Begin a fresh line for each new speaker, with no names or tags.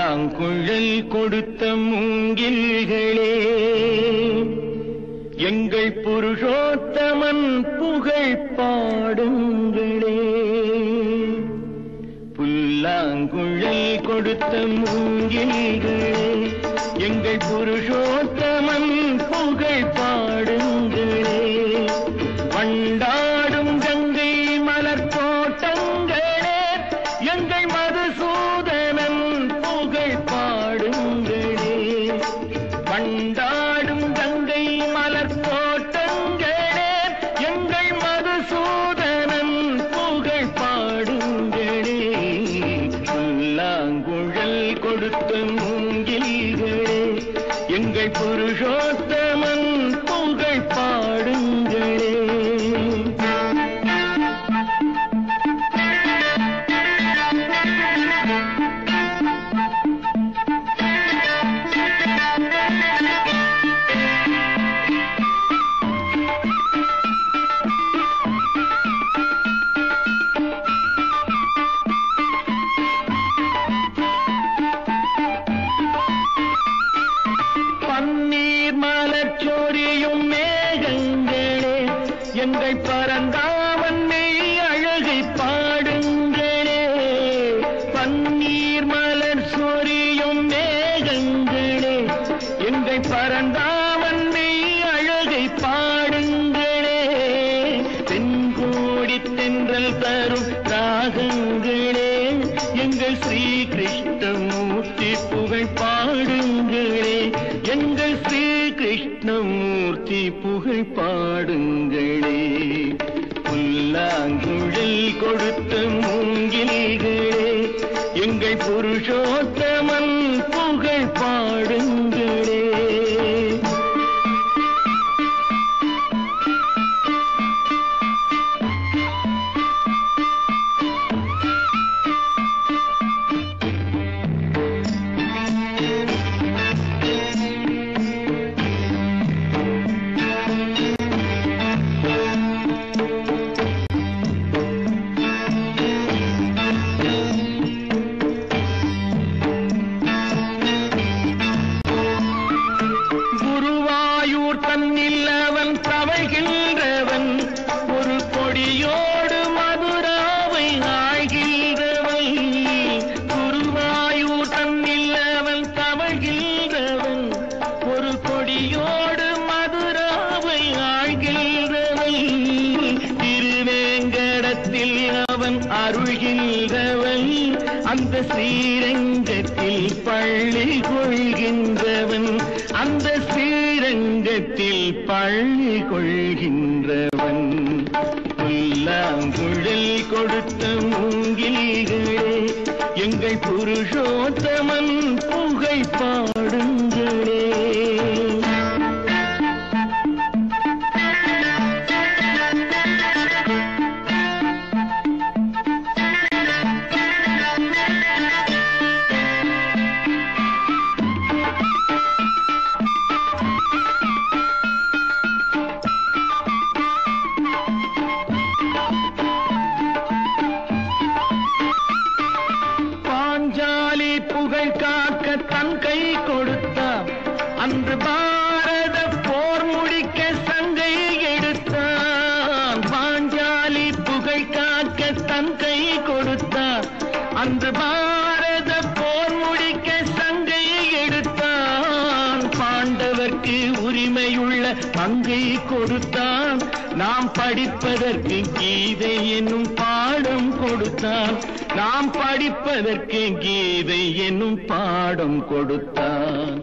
புல்லாங்குழல் கொடுத்த மூங்கில்களே, எங்கள் புருஷோத்தமன் புகழ் பாடுங்களே. புல்லாங்குழல் கொடுத்த மூங்கில்களே, எங்கள் புருஷோத்தமன் புகழ் பாடுங்களே. வண்டாடும் கங்கை மலர் தோட்டங்களே, எங்கள் மதுசூதனன் புகழ் பாடுங்களே. வண்டாடும் கங்கை மலர் தோட்டங்களே, எங்கள் மதுசூதனன் புகழ் பாடுங்களே. புல்லாங்குழல் கொடுத்த மூங்கில்களே, எங்கள் புருஷோத்தமன் புகழ் பாடுங்களே. பன்னீர் மலர் சொரியும் மேகங்களே, எங்கள் பரந்தாமன் மெய் அழகை பாடுங்களே. பன்னீர் மலர் சொரியும் மேகங்களே, எங்கள் பரந்தாமன் மெய் அழகை பாடுங்களே. தென்கோடி தென்றல் தரும் ராகங்களே, எங்கள் ஸ்ரீ கிருஷ்ணமூர்த்தி புகழ் பாடுங்களே. எங்கள் ஸ்ரீ கிருஷ்ணமூர்த்தி புகழ் பாடுங்களே. புல்லாங்குழல் கொடுத்த மூங்கில்களே, எங்கள் புருஷோத்தமன் புகழ் பாடுங்களே. தன்னில் அவன் தவழ்கின்றவன், ஒரு கொடியோடு மதுராவை ஆழ்கின்றவன். குருவாயூர் தன்னில் அவன் தவழ்கின்றவன், ஒரு கொடியோடு மதுராவை ஆழ்கின்றவன். திருவேங்கடத்தில் அவன் அருள்கின்றவன், அந்த ஸ்ரீரங்கத்தில் பள்ளி கொள்கின்றவன். அந்த ஸ்ரீரங்கத்தில் பள்ளி கொள்கின்றவன். புல்லாங்குழல் கொடுத்த மூங்கில்களே, எங்கள் புருஷோத்தமன் புகழ் பாடுங்களே. பாஞ்சாலி புகழ் காக்க தன் கை கொடுத்தான், அன்று பாரத போர் முடிக்க சங்கை எடுத்தான். பாஞ்சாலி புகழ் காக்க தன் கை கொடுத்தான், அன்று பாரத போர் முடிக்க சங்கை எடுத்தான். பாண்டவர்க்கு உரிமையுள்ள பங்கை கொடுத்தான், நாம் படிப்பதற்கு கீதை என்னும் பாடம் கொடுத்தான். நாம் படிப்பதற்கு கீதை என்னும் பாடம் கொடுத்தான்.